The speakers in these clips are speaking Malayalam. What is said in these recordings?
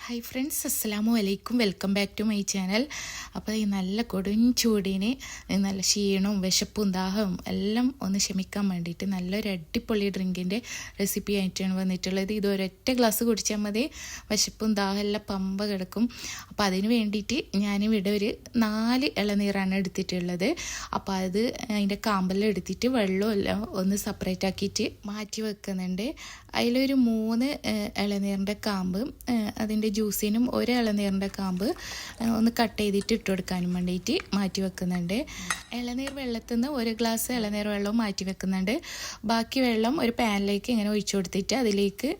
ഹായ് ഫ്രണ്ട്സ്, അസ്സലാമു അലൈക്കും. Welcome back to my channel. അപ്പോൾ ഈ നല്ല കൊടും ചൂടിന് നല്ല ക്ഷീണവും വിശപ്പും ദാഹവും എല്ലാം ഒന്ന് ശമിക്കാൻ വേണ്ടിയിട്ട് നല്ലൊരു അടിപൊളി ഡ്രിങ്കിൻ്റെ റെസിപ്പി ആയിട്ടാണ് വന്നിട്ടുള്ളത്. ഇത് ഒരൊറ്റ ഗ്ലാസ് കുടിച്ചാൽ മതി, വിശപ്പും ദാഹം എല്ലാം പമ്പ കിടക്കും. അപ്പോൾ അതിന് വേണ്ടിയിട്ട് ഞാനിവിടെ ഒരു 4 ഇളനീരാണ് എടുത്തിട്ടുള്ളത്. അപ്പോൾ അത് അതിൻ്റെ കാമ്പെല്ലാം എടുത്തിട്ട് വെള്ളമെല്ലാം ഒന്ന് സെപ്പറേറ്റ് ആക്കിയിട്ട് മാറ്റി വെക്കുന്നുണ്ട്. അതിലൊരു 3 ഇളനീറിൻ്റെ കാമ്പ്, അതിൻ്റെ ജ്യൂസിനും 1 ഇളനീറിൻ്റെ കാമ്പ് ഒന്ന് കട്ട് ചെയ്തിട്ട് ഇട്ട് കൊടുക്കാനും വേണ്ടിയിട്ട് മാറ്റി വെക്കുന്നുണ്ട്. ഇളനീർ വെള്ളത്തിൽ നിന്ന് 1 ഗ്ലാസ് ഇളനീർ വെള്ളവും മാറ്റി വെക്കുന്നുണ്ട്. ബാക്കി വെള്ളം ഒരു പാനിലേക്ക് ഇങ്ങനെ ഒഴിച്ചു കൊടുത്തിട്ട് അതിലേക്ക്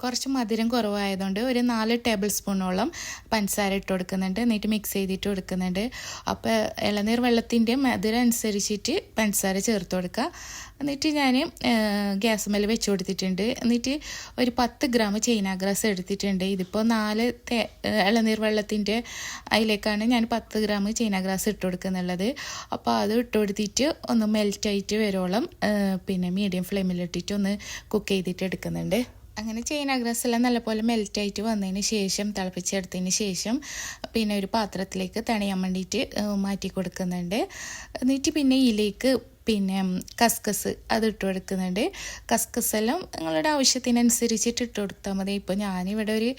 കുറച്ച് മധുരം കുറവായതുകൊണ്ട് ഒരു 4 ടേബിൾ സ്പൂണോളം പഞ്ചസാര ഇട്ട് കൊടുക്കുന്നുണ്ട്. എന്നിട്ട് മിക്സ് ചെയ്തിട്ട് കൊടുക്കുന്നുണ്ട്. അപ്പോൾ ഇളനീർ വെള്ളത്തിൻ്റെ മധുരം അനുസരിച്ചിട്ട് പഞ്ചസാര ചേർത്ത് കൊടുക്കുക. എന്നിട്ട് ഞാൻ ഗ്യാസ് മേൽ വെച്ച് കൊടുത്തിട്ടുണ്ട്. എന്നിട്ട് ഒരു 10 ഗ്രാം ചൈന ഗ്രാസ് എടുത്തിട്ടുണ്ട്. ഇതിപ്പോൾ 4 ഇളനീർ വെള്ളത്തിൻ്റെ അതിലേക്കാണ് ഞാൻ 10 ഗ്രാം ചൈന ഗ്രാസ് ഇട്ട് കൊടുക്കുന്നുള്ളത്. അപ്പോൾ അത് ഇട്ട് കൊടുത്തിട്ട് ഒന്ന് മെൽറ്റായിട്ട് വരോളം പിന്നെ മീഡിയം ഫ്ലെയിമിലിട്ടിട്ട് ഒന്ന് കുക്ക് ചെയ്തിട്ട് എടുക്കുന്നുണ്ട്. അങ്ങനെ ചൈന ഗ്രാസ് എല്ലാം നല്ലപോലെ മെൽറ്റായിട്ട് വന്നതിന് ശേഷം തിളപ്പിച്ചെടുത്തതിന് ശേഷം പിന്നെ ഒരു പാത്രത്തിലേക്ക് തണിയാൻ വേണ്ടിയിട്ട് മാറ്റി കൊടുക്കുന്നുണ്ട്. എന്നിട്ട് പിന്നെ ഇതിലേക്ക് പിന്നെ കസ്കസ് അതിട്ട് കൊടുക്കുന്നുണ്ട്. കസ്കസ് എല്ലാം നിങ്ങളുടെ ആവശ്യത്തിനനുസരിച്ചിട്ട് ഇട്ട് കൊടുത്താൽ മതി. ഇപ്പോൾ ഞാനിവിടെ ഒരു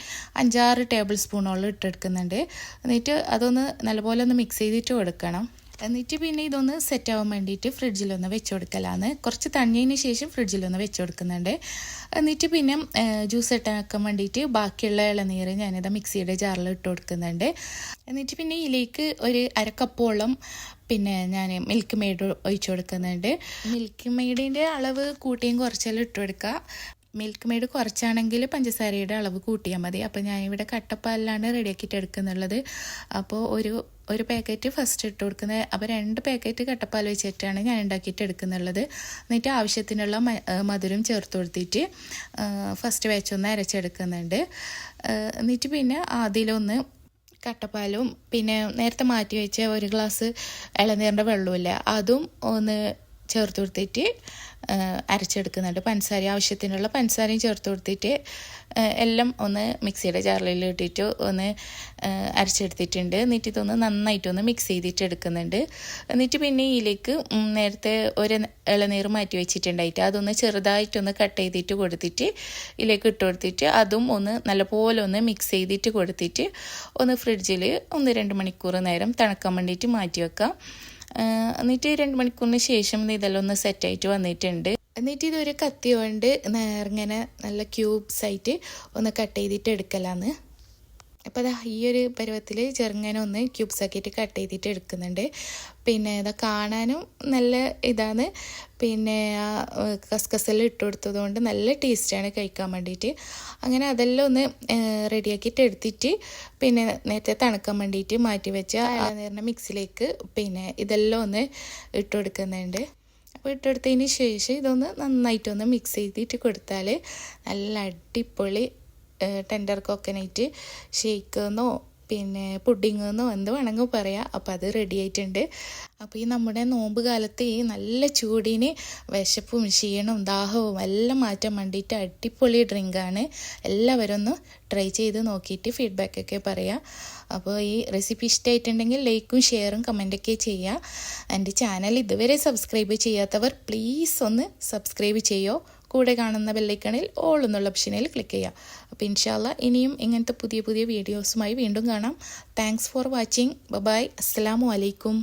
5-6 ടേബിൾ സ്പൂണോളം ഇട്ടെടുക്കുന്നുണ്ട്. എന്നിട്ട് അതൊന്ന് നല്ലപോലെ ഒന്ന് മിക്സ് ചെയ്തിട്ട് കൊടുക്കണം. എന്നിട്ട് പിന്നെ ഇതൊന്ന് സെറ്റ് ആവാൻ വേണ്ടിയിട്ട് ഫ്രിഡ്ജിലൊന്ന് വെച്ച് കൊടുക്കലാണ്. കുറച്ച് തണിഞ്ഞതിന് ശേഷം ഫ്രിഡ്ജിലൊന്ന് വെച്ച് കൊടുക്കുന്നുണ്ട്. എന്നിട്ട് പിന്നെ ജ്യൂസ് ഇട്ടാക്കാൻ വേണ്ടിയിട്ട് ബാക്കിയുള്ള ഇളനീര് ഞാനിത് മിക്സിയുടെ ജാറിൽ ഇട്ട് കൊടുക്കുന്നുണ്ട്. എന്നിട്ട് പിന്നെ ഇതിലേക്ക് ഒരു 1/2 കപ്പോളം പിന്നെ ഞാൻ മിൽക്ക് മെയ്ഡ് ഒഴിച്ചു കൊടുക്കുന്നുണ്ട്. മിൽക്ക് മെയ്ഡിൻ്റെ അളവ് കൂട്ടിയും കുറച്ചെല്ലാം ഇട്ട് കൊടുക്കുക. മിൽക്ക് മെയ്ഡ് കുറച്ചാണെങ്കിൽ പഞ്ചസാരയുടെ അളവ് കൂട്ടിയാൽ മതി. അപ്പോൾ ഞാനിവിടെ കട്ടപ്പാലിലാണ് റെഡിയാക്കിയിട്ട് എടുക്കുന്നുള്ളത്. അപ്പോൾ ഒരു പാക്കറ്റ് ഫസ്റ്റ് ഇട്ട് കൊടുക്കുന്നത്. അപ്പോൾ 2 പാക്കറ്റ് കട്ടപ്പാൽ വെച്ചിട്ടാണ് ഞാൻ ഉണ്ടാക്കിയിട്ട് എടുക്കുന്നുള്ളത്. എന്നിട്ട് ആവശ്യത്തിനുള്ള മധുരം ചേർത്ത് കൊടുത്തിട്ട് ഫസ്റ്റ് വെച്ചൊന്ന് അരച്ചെടുക്കുന്നുണ്ട്. എന്നിട്ട് പിന്നെ അതിലൊന്ന് കട്ടപ്പാലും പിന്നെ നേരത്തെ മാറ്റി വെച്ച 1 ഗ്ലാസ് ഇളനീറിൻ്റെ വെള്ളമില്ല അതും ഒന്ന് ചേർത്ത് കൊടുത്തിട്ട് അരച്ചെടുക്കുന്നുണ്ട്. പഞ്ചസാര ആവശ്യത്തിനുള്ള പഞ്ചസാരയും ചേർത്ത് കൊടുത്തിട്ട് എല്ലാം ഒന്ന് മിക്സിയുടെ ജാറിൽ ഇട്ടിട്ട് ഒന്ന് അരച്ചെടുത്തിട്ടുണ്ട്. എന്നിട്ട് ഇതൊന്ന് നന്നായിട്ടൊന്ന് മിക്സ് ചെയ്തിട്ട് എടുക്കുന്നുണ്ട്. എന്നിട്ട് പിന്നെ ഇതിലേക്ക് നേരത്തെ ഒരു ഇളനീർ മാറ്റി വെച്ചിട്ടുണ്ടായിട്ട് അതൊന്ന് ചെറുതായിട്ടൊന്ന് കട്ട് ചെയ്തിട്ട് കൊടുത്തിട്ട് ഇതിലേക്ക് ഇട്ട് കൊടുത്തിട്ട് അതും ഒന്ന് നല്ലപോലെ ഒന്ന് മിക്സ് ചെയ്തിട്ട് കൊടുത്തിട്ട് ഒന്ന് ഫ്രിഡ്ജിൽ 1-2 മണിക്കൂർ നേരം തണുക്കാൻ വേണ്ടിയിട്ട് മാറ്റി വെക്കാം. എന്നിട്ട് 2 മണിക്കൂറിന് ശേഷം ഇതെല്ലാം ഒന്ന് സെറ്റായിട്ട് വന്നിട്ടുണ്ട്. എന്നിട്ട് ഇതൊരു കത്തി കൊണ്ട് ഇങ്ങനെ നല്ല ക്യൂബ്സ് ആയിട്ട് ഒന്ന് കട്ട് ചെയ്തിട്ട് എടുക്കലാന്ന്. അപ്പോൾ അതാ ഈ ഒരു പരുവത്തിൽ ചെറുങ്ങനെ ഒന്ന് ക്യൂബ്സ് ആക്കിയിട്ട് കട്ട് ചെയ്തിട്ട് എടുക്കുന്നുണ്ട്. പിന്നെ ഇതാ കാണാനും നല്ല ഇതാണ്. പിന്നെ കസ്കസെല്ലാം ഇട്ട് കൊടുത്തത് കൊണ്ട് നല്ല ടേസ്റ്റാണ് കഴിക്കാൻ വേണ്ടിയിട്ട്. അങ്ങനെ അതെല്ലാം ഒന്ന് റെഡിയാക്കിയിട്ട് എടുത്തിട്ട് പിന്നെ നേരത്തെ തണുക്കാൻ വേണ്ടിയിട്ട് മാറ്റി വെച്ച ഇളനീറിൻ്റെ മിക്സിലേക്ക് പിന്നെ ഇതെല്ലാം ഒന്ന് ഇട്ട് കൊടുക്കുന്നുണ്ട്. അപ്പോൾ ഇട്ടെടുത്തതിന് ശേഷം ഇതൊന്ന് നന്നായിട്ടൊന്ന് മിക്സ് ചെയ്തിട്ട് കൊടുത്താൽ നല്ല അടിപൊളി ടെൻഡർ കോക്കനട്ട് ഷേക്ക് എന്നോ പിന്നെ പുഡിംഗ് എന്നോ എന്ത് വേണമെങ്കിൽ പറയാം. അപ്പോൾ അത് റെഡി ആയിട്ടുണ്ട്. അപ്പോൾ ഈ നമ്മുടെ നോമ്പ് കാലത്ത് ഈ നല്ല ചൂടിന് വിശപ്പും ക്ഷീണവും ദാഹവും എല്ലാം മാറ്റാൻ വേണ്ടിയിട്ട് അടിപൊളി ഡ്രിങ്കാണ്. എല്ലാവരും ഒന്ന് ട്രൈ ചെയ്ത് നോക്കിയിട്ട് ഫീഡ്ബാക്കൊക്കെ പറയാം. അപ്പോൾ ഈ റെസിപ്പി ഇഷ്ടമായിട്ടുണ്ടെങ്കിൽ ലൈക്കും ഷെയറും കമൻറ്റൊക്കെ ചെയ്യുക. എൻ്റെ ചാനൽ ഇതുവരെ സബ്സ്ക്രൈബ് ചെയ്യാത്തവർ പ്ലീസ് ഒന്ന് സബ്സ്ക്രൈബ് ചെയ്യുമോ. കൂടെ കാണുന്ന ബെല്ലൈക്കണിൽ ഓൾ എന്നുള്ള ഓപ്ഷനിൽ ക്ലിക്ക് ചെയ്യുക. അപ്പോൾ ഇൻഷാല്ല ഇനിയും ഇങ്ങനത്തെ പുതിയ വീഡിയോസുമായി വീണ്ടും കാണാം. Thanks for watching. ബൈ. അസ്സലാമു അലൈക്കും.